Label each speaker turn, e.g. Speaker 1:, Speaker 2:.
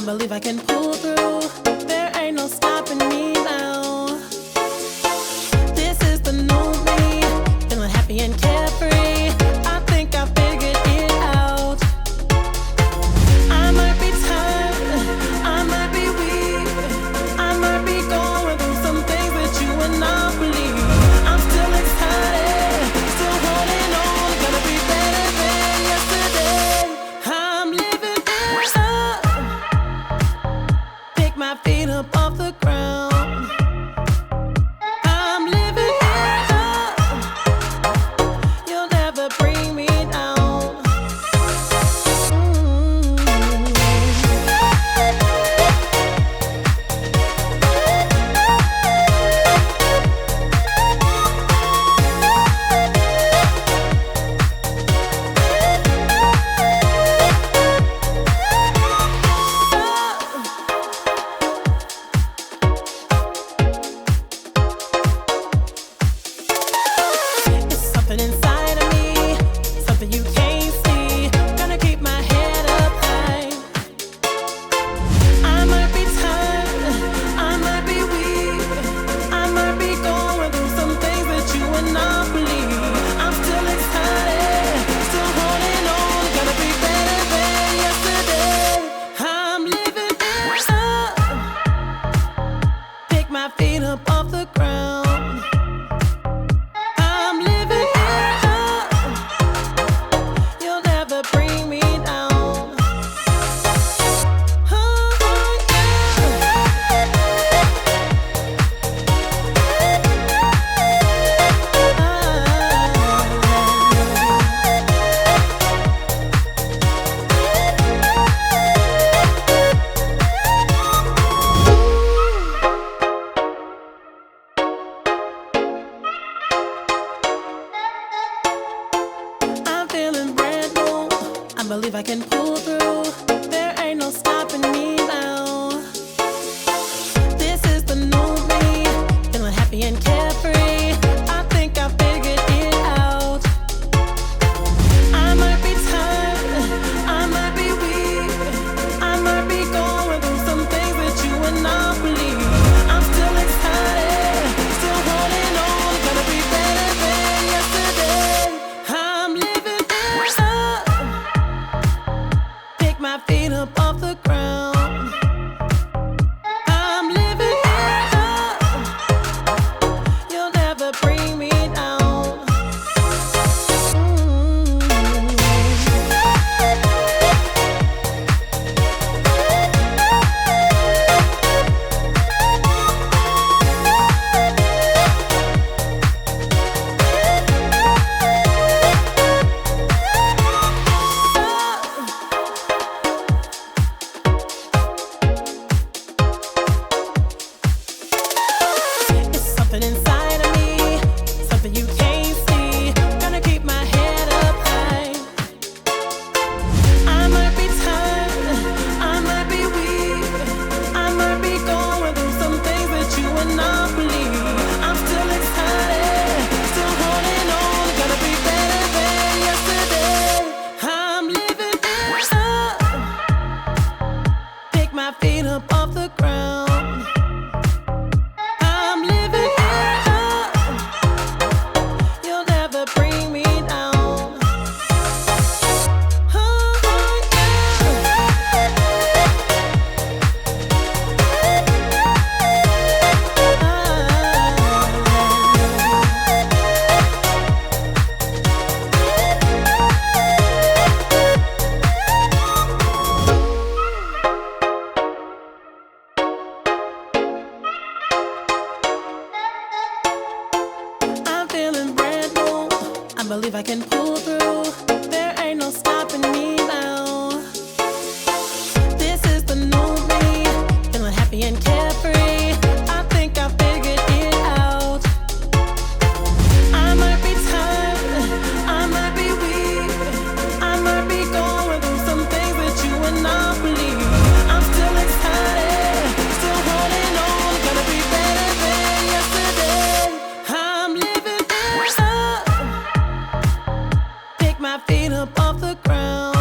Speaker 1: believe I can pull through. There ain't no stopping me now. This is the new me, feeling happy and carefree. I think I figured it out. I might be tired, I might be weak, I might be going through some things that you would not believe. I'm still excited, still holding on, gonna be better than yesterday. I'm living it up, pick my feet up off the ground. I'm living it up, you'll never bring me down. It's something inside of me, something you can't see. Gonna keep my head up high. I might be tired, I might be weak, I might be going through some things that you would not believe. I'm still excited, still holding on, gonna be better than yesterday. I'm living it up, pick my feet up off the ground. I'm living it up, you'll never bring me down. Oh, I'm feeling brand new, I believe I can pull through. There ain't no stopping me now. This is the new me, feeling happy and carefree. I think I figured it out. I might be tired, I might be weak, I might be going through some things that you would not believe. I'm still excited, still holding on, gonna be better than yesterday. I'm living it up, pick my feet up off the ground. I'm living it up, you'll never bring me down. It's something inside of me, something you can't see. Gonna keep my head up high. I might be tired, I might be weak, I might be going through some things that you would not believe. I'm still excited, still holding on, gonna be better than yesterday. I'm living it up, pick my feet up off the ground. I'm living it up, you'll never bring me down. Oh, I'm feeling brand new, I believe I can pull through. There ain't no stopping me now. This is the new me, feeling happy and carefree. I think I figured it out. I might be tired, I might be weak, I might be going through some things that you would not believe. I'm still excited, still holding on, gonna be better than yesterday. I'm living it up, pick my feet up off the ground.